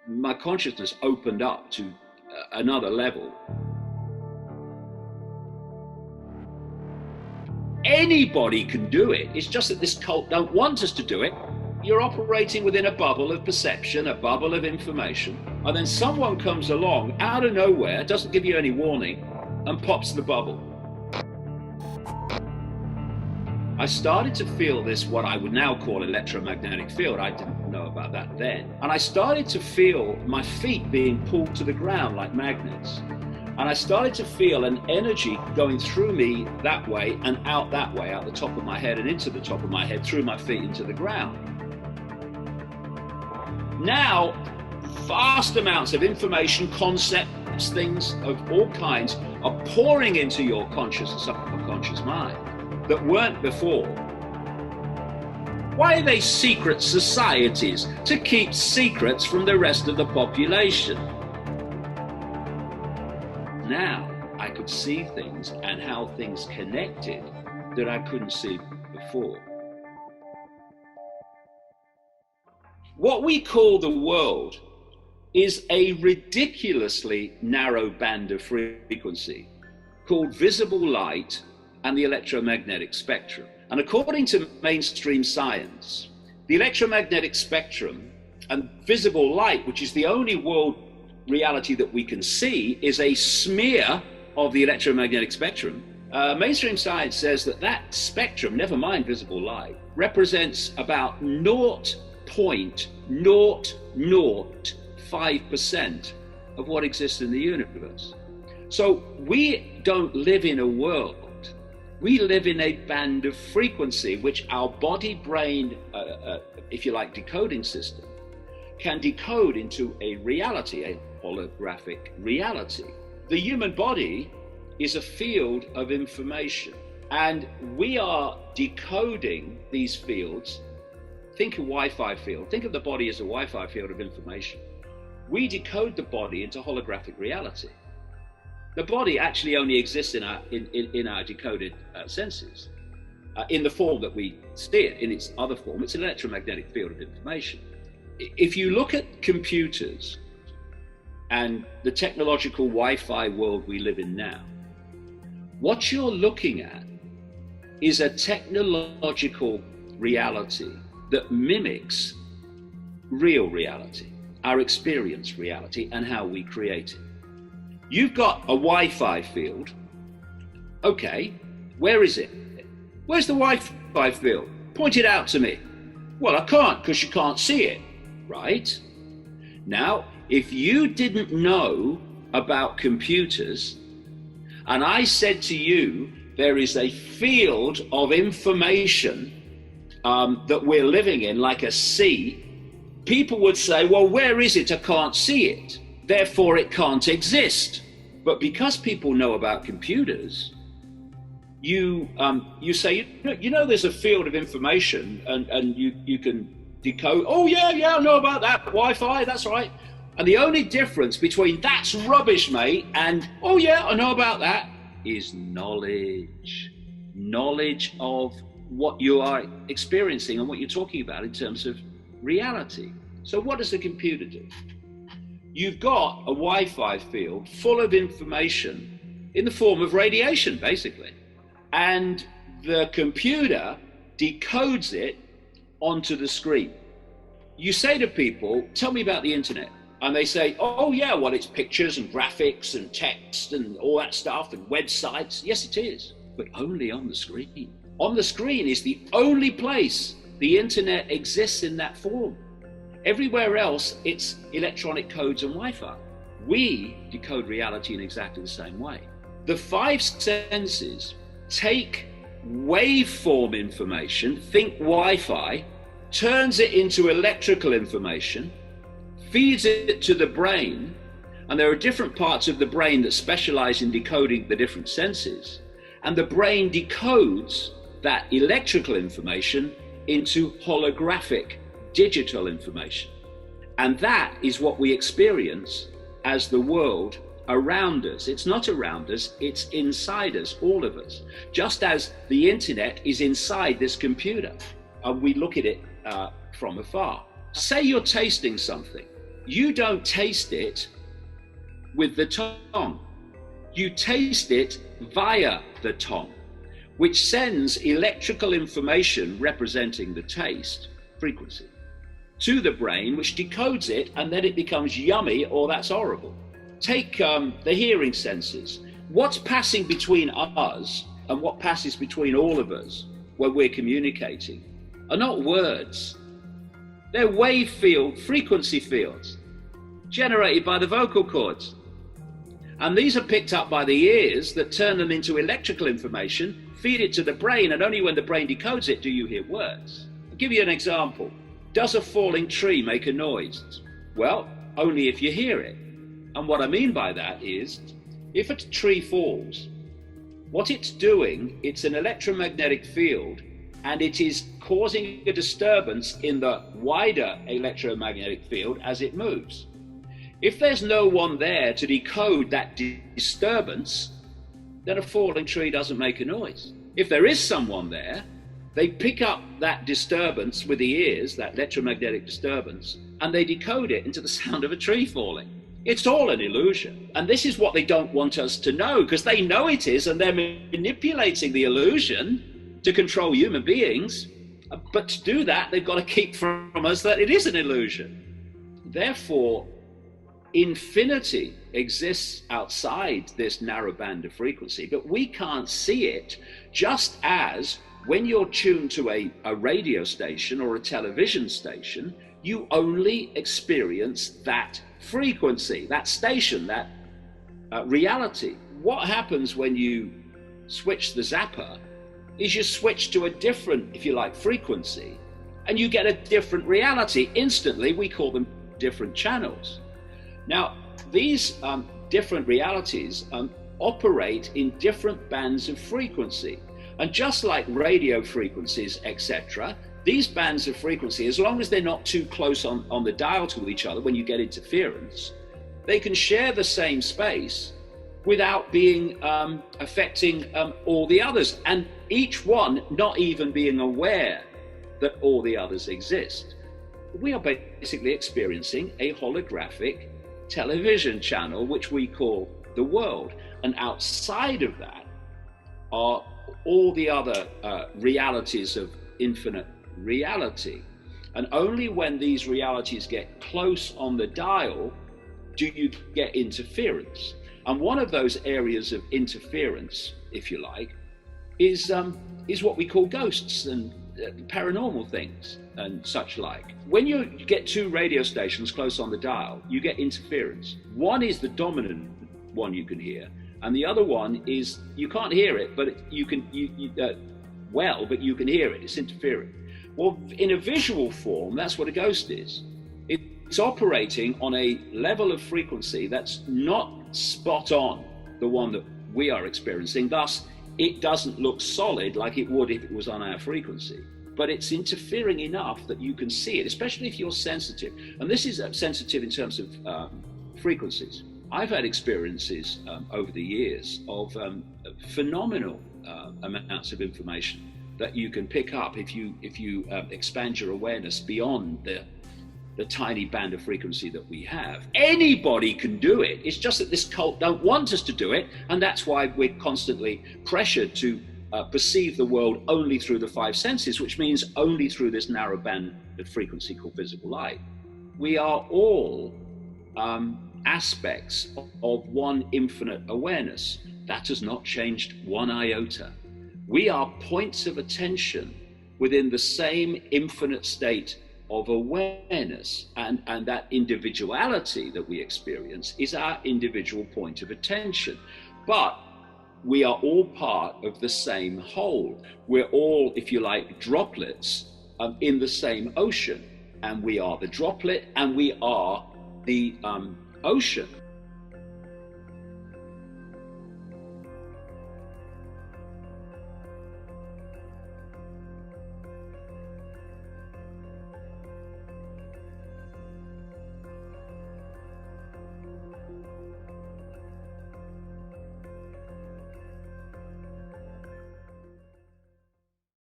my consciousness opened up to another level. Anybody can do it. It's just that this cult don't want us to do it. You're operating within a bubble of perception, a bubble of information, and then someone comes along out of nowhere, doesn't give you any warning, and pops the bubble. I started to feel this, what I would now call electromagnetic field. I didn't know about that then. And I started to feel my feet being pulled to the ground like magnets. And I started to feel an energy going through me that way and out that way, out the top of my head and into the top of my head, through my feet into the ground. Now, vast amounts of information, concepts, things of all kinds are pouring into your conscious and subconscious mind that weren't before. Why are they secret societies? To keep secrets from the rest of the population. Now I could see things and how things connected that I couldn't see before. What we call the world is a ridiculously narrow band of frequency called visible light and the electromagnetic spectrum. And according to mainstream science, the electromagnetic spectrum and visible light, which is the only world reality that we can see, is a smear of the electromagnetic spectrum. Mainstream science says that that spectrum, never mind visible light, represents about 0.005% of what exists in the universe. So we don't live in a world. We live in a band of frequency, which our body-brain, if you like, decoding system can decode into a reality, a holographic reality. The human body is a field of information, and we are decoding these fields. Think a Wi-Fi field. Think of the body as a Wi-Fi field of information. We decode the body into holographic reality. The body actually only exists in our decoded senses, in the form that we see it. In its other form, it's an electromagnetic field of information. If you look at computers and the technological Wi-Fi world we live in now, what you're looking at is a technological reality that mimics real reality, our experience reality, and how we create it. You've got a Wi-Fi field. Okay, where is it? Where's the Wi-Fi field? Point it out to me. Well, I can't, because you can't see it, right? Now, if you didn't know about computers, and I said to you, there is a field of information that we're living in, like a sea, people would say, well, where is it? I can't see it. Therefore, it can't exist. But because people know about computers, you say, you know, there's a field of information, and you can decode. Oh yeah, I know about that Wi-Fi. That's right. And the only difference between that's rubbish, mate, and oh yeah, I know about that, is knowledge of what you are experiencing and what you're talking about in terms of reality. So what does the computer do? You've got a Wi-Fi field full of information in the form of radiation, basically. And the computer decodes it onto the screen. You say to people, tell me about the internet. And they say, oh yeah, well, it's pictures and graphics and text and all that stuff and websites. Yes, it is, but only on the screen. On the screen is the only place the internet exists in that form. Everywhere else, it's electronic codes and Wi-Fi. We decode reality in exactly the same way. The five senses take waveform information, think Wi-Fi, turns it into electrical information, feeds it to the brain, and there are different parts of the brain that specialize in decoding the different senses, and the brain decodes that electrical information into holographic digital information. And that is what we experience as the world around us. It's not around us, it's inside us, all of us. Just as the internet is inside this computer, and we look at it from afar. Say you're tasting something. you don't taste it with the tongue. You taste it via the tongue, which sends electrical information representing the taste frequency to the brain, which decodes it, and then it becomes yummy or that's horrible. Take the hearing senses. What's passing between us and what passes between all of us when we're communicating are not words. They're wave field, frequency fields generated by the vocal cords. And these are picked up by the ears that turn them into electrical information, feed it to the brain, and only when the brain decodes it do you hear words. I'll give you an example. Does a falling tree make a noise? Well, only if you hear it. And what I mean by that is, if a tree falls, what it's doing, it's an electromagnetic field, and it is causing a disturbance in the wider electromagnetic field as it moves. If there's no one there to decode that disturbance, then a falling tree doesn't make a noise. If there is someone there, they pick up that disturbance with the ears, that electromagnetic disturbance, and they decode it into the sound of a tree falling. It's all an illusion. And this is what they don't want us to know, because they know it is, and they're manipulating the illusion to control human beings. But to do that, they've got to keep from us that it is an illusion. Therefore, infinity exists outside this narrow band of frequency, but we can't see it, just as when you're tuned to a radio station or a television station, you only experience that frequency, that station, that reality. What happens when you switch the zapper is you switch to a different, if you like, frequency, and you get a different reality instantly. We call them different channels. Now, these different realities operate in different bands of frequency. And just like radio frequencies, etc., these bands of frequency, as long as they're not too close on the dial to each other when you get interference, they can share the same space without being affecting all the others, and each one not even being aware that all the others exist. We are basically experiencing a holographic television channel, which we call the world. And outside of that are all the other realities of infinite reality. And only when these realities get close on the dial do you get interference. And one of those areas of interference, if you like, is what we call ghosts and paranormal things and such like. When you get two radio stations close on the dial, you get interference. One is the dominant one you can hear, and the other one is you can't hear it, but you can but you can hear it. It's interfering. Well, in a visual form, that's what a ghost is. It's operating on a level of frequency that's not spot on the one that we are experiencing. Thus, it doesn't look solid like it would if it was on our frequency, but it's interfering enough that you can see it, especially if you're sensitive. And this is sensitive in terms of frequencies. I've had experiences over the years of phenomenal amounts of information that you can pick up if you expand your awareness beyond the tiny band of frequency that we have. Anybody can do it. It's just that this cult don't want us to do it, and that's why we're constantly pressured to perceive the world only through the five senses, which means only through this narrow band of frequency called visible light. We are all aspects of one infinite awareness. That has not changed one iota. We are points of attention within the same infinite state of awareness, and that individuality that we experience is our individual point of attention. But we are all part of the same whole. We're all, if you like, droplets in the same ocean, and we are the droplet and we are the ocean.